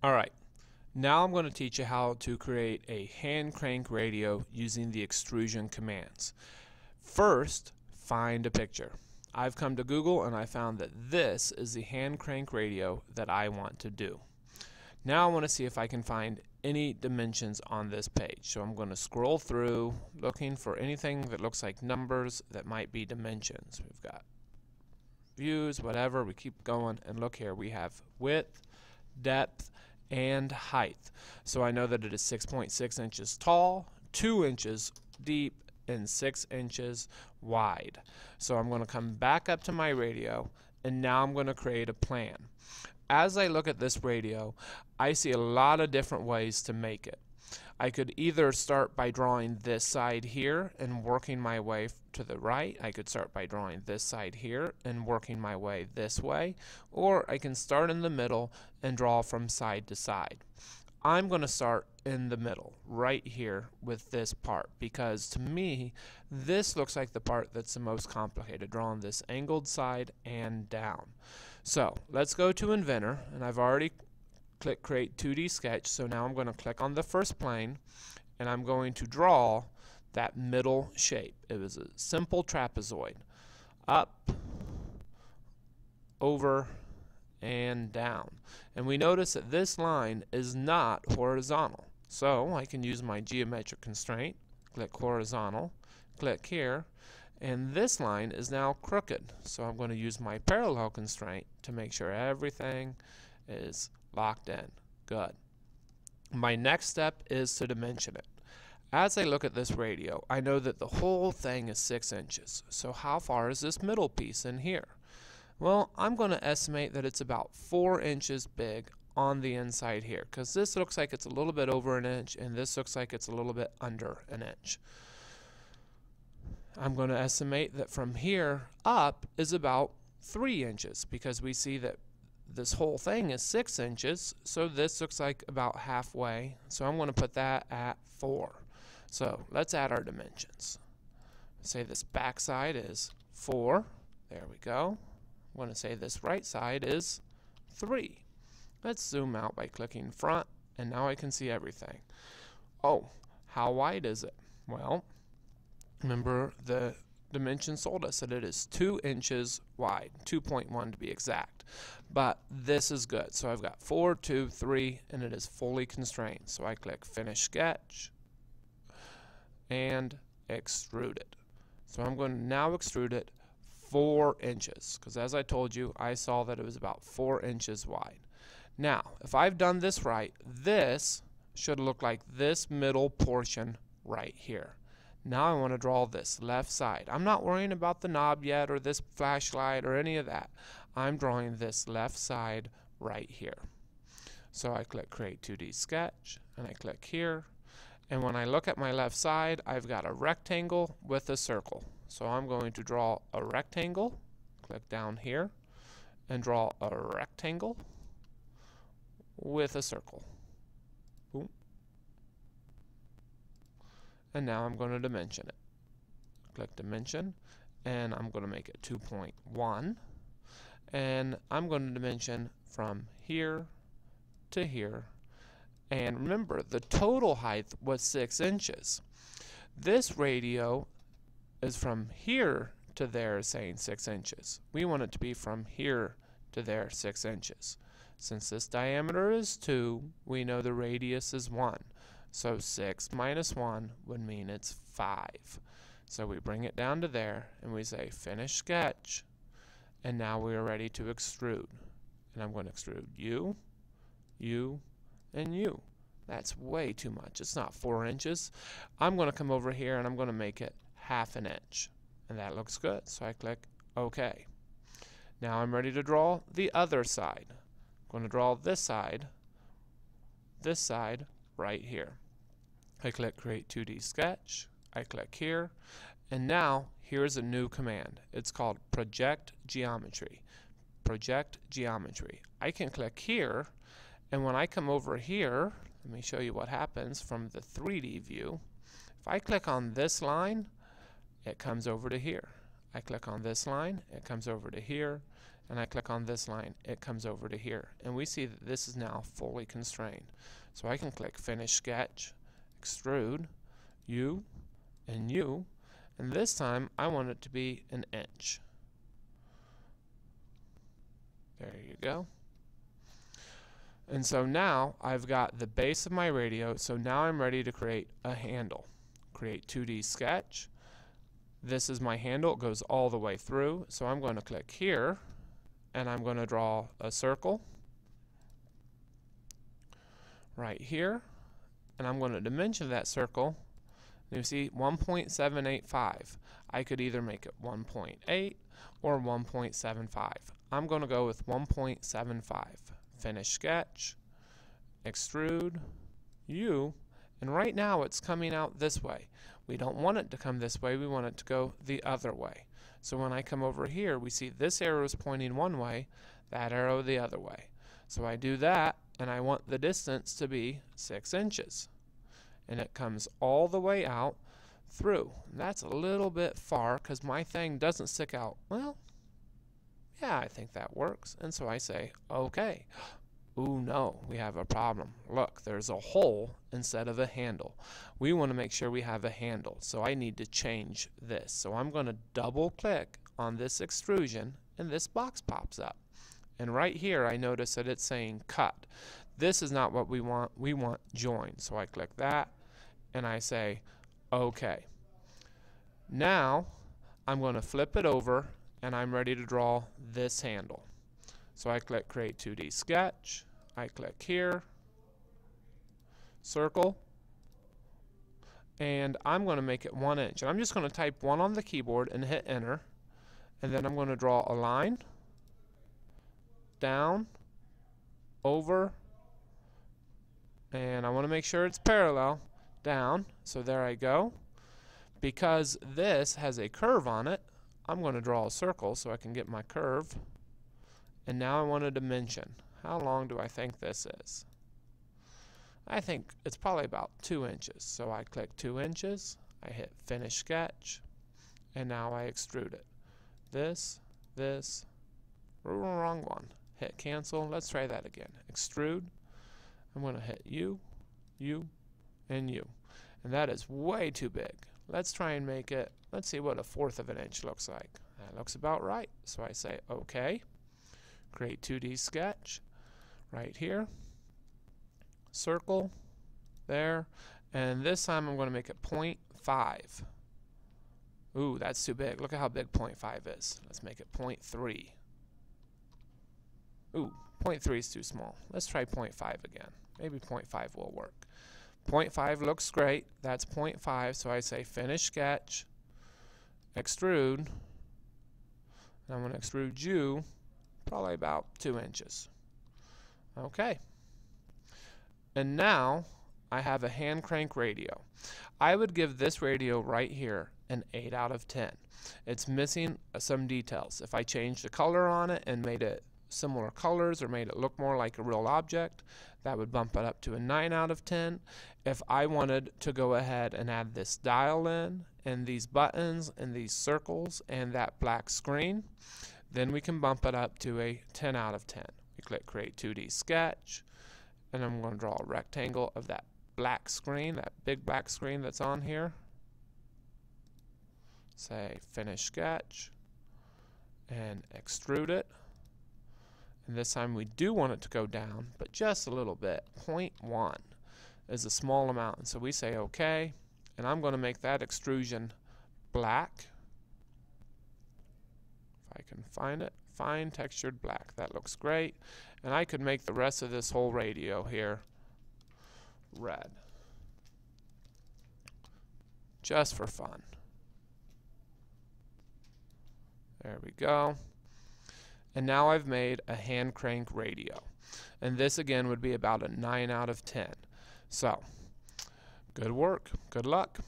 Alright, now I'm going to teach you how to create a hand crank radio using the extrusion commands. First, find a picture. I've come to Google and I found that this is the hand crank radio that I want to do. Now I want to see if I can find any dimensions on this page. So I'm going to scroll through looking for anything that looks like numbers that might be dimensions. We've got views, whatever. We keep going and look here. We have width, depth, and height. So I know that it is 6.6 inches tall, 2 inches deep, and 6 inches wide. So I'm going to come back up to my radio, and now I'm going to create a plan. As I look at this radio, I see a lot of different ways to make it. I could either start by drawing this side here and working my way to the right. I could start by drawing this side here and working my way this way. Or I can start in the middle and draw from side to side. I'm going to start in the middle, right here with this part, because to me, this looks like the part that's the most complicated, drawing this angled side and down. So let's go to Inventor, and I've already click Create 2D Sketch, so now I'm going to click on the first plane and I'm going to draw that middle shape. It was a simple trapezoid. Up, over, and down. And we notice that this line is not horizontal. So I can use my geometric constraint, click horizontal, click here, and this line is now crooked. So I'm going to use my parallel constraint to make sure everything is locked in. Good. My next step is to dimension it. As I look at this radio, I know that the whole thing is 6 inches. So how far is this middle piece in here? Well, I'm going to estimate that it's about 4 inches big on the inside here, because this looks like it's a little bit over an inch and this looks like it's a little bit under an inch. I'm going to estimate that from here up is about 3 inches, because we see that this whole thing is 6 inches, so this looks like about halfway. So I'm going to put that at 4. So let's add our dimensions. Say this back side is 4. There we go. I'm going to say this right side is 3. Let's zoom out by clicking front, and now I can see everything. Oh, how wide is it? Well, remember the dimensions told us that it is 2 inches wide, 2.1 to be exact. But this is good. So I've got 4, 2, 3, and it is fully constrained. So I click Finish Sketch and Extrude it. So I'm going to now extrude it 4 inches, because as I told you, I saw that it was about 4 inches wide. Now, if I've done this right, this should look like this middle portion right here. Now I want to draw this left side. I'm not worrying about the knob yet or this flashlight or any of that. I'm drawing this left side right here. So I click Create 2D Sketch and I click here. And when I look at my left side, I've got a rectangle with a circle. So I'm going to draw a rectangle, click down here, and draw a rectangle with a circle. Boom. And now I'm going to dimension it. Click Dimension, and I'm going to make it 2.1. And I'm going to dimension from here to here. And remember, the total height was 6 inches. This radio is from here to there saying 6 inches. We want it to be from here to there 6 inches. Since this diameter is 2, we know the radius is 1. So 6 minus 1 would mean it's 5. So we bring it down to there and we say Finish Sketch. And now we are ready to extrude. And I'm going to extrude you, you, and you. That's way too much. It's not 4 inches. I'm going to come over here and I'm going to make it 1/2 an inch. And that looks good. So I click OK. Now I'm ready to draw the other side. I'm going to draw this side right here. I click Create 2D Sketch. I click here. And now here's a new command. It's called Project Geometry. Project Geometry. I can click here, and when I come over here, let me show you what happens from the 3D view. If I click on this line, it comes over to here. I click on this line, it comes over to here, and I click on this line, it comes over to here. And we see that this is now fully constrained. So I can click Finish Sketch, Extrude, U, and U, and this time I want it to be an inch. There you go. And so now I've got the base of my radio, so now I'm ready to create a handle. Create 2D sketch. This is my handle, it goes all the way through, so I'm going to click here, and I'm going to draw a circle right here, and I'm going to dimension that circle. You see 1.785. I could either make it 1.8 or 1.75. I'm going to go with 1.75. Finish sketch, extrude, U, and right now it's coming out this way. We don't want it to come this way, we want it to go the other way. So when I come over here, we see this arrow is pointing one way, that arrow the other way. So I do that, and I want the distance to be 6 inches. And it comes all the way out through. And that's a little bit far because my thing doesn't stick out. Well, yeah, I think that works. And so I say, okay. Ooh, no, we have a problem. Look, there's a hole instead of a handle. We want to make sure we have a handle, so I need to change this. So I'm going to double click on this extrusion, and this box pops up. And right here, I notice that it's saying cut. This is not what we want. We want join. So I click that, and I say, okay. Now, I'm going to flip it over, and I'm ready to draw this handle. So I click Create 2D Sketch, I click here, circle, and I'm going to make it 1 inch. And I'm just going to type 1 on the keyboard and hit enter, and then I'm going to draw a line, down, over, and I want to make sure it's parallel, down, so there I go. Because this has a curve on it, I'm going to draw a circle so I can get my curve. And now I want a dimension. How long do I think this is? I think it's probably about 2 inches. So I click 2 inches, I hit Finish Sketch, and now I extrude it. This, wrong one. Hit Cancel. Let's try that again. Extrude. I'm going to hit U, U, and U. And that is way too big. Let's try and make it, let's see what 1/4 of an inch looks like. That looks about right. So I say OK. Create 2D sketch right here. Circle there. And this time I'm going to make it 0.5. Ooh, that's too big. Look at how big 0.5 is. Let's make it 0.3. Ooh, 0.3 is too small. Let's try 0.5 again. Maybe 0.5 will work. 0.5 looks great. That's 0.5. So I say Finish Sketch, Extrude, and I'm going to extrude you probably about 2 inches. Okay. And now I have a hand crank radio. I would give this radio right here an 8 out of 10. It's missing some details. If I changed the color on it and made it similar colors or made it look more like a real object, that would bump it up to a 9 out of 10. If I wanted to go ahead and add this dial in and these buttons and these circles and that black screen, then we can bump it up to a 10 out of 10. We click Create 2D Sketch, and I'm going to draw a rectangle of that black screen, that big black screen that's on here. Say Finish Sketch, and extrude it. And this time we do want it to go down, but just a little bit. 0.1 is a small amount, and so we say OK, and I'm going to make that extrusion black. If I can find it, fine textured black. That looks great. And I could make the rest of this whole radio here red, just for fun. There we go. And now I've made a hand crank radio. And this again would be about a 9 out of 10. So, good work. Good luck.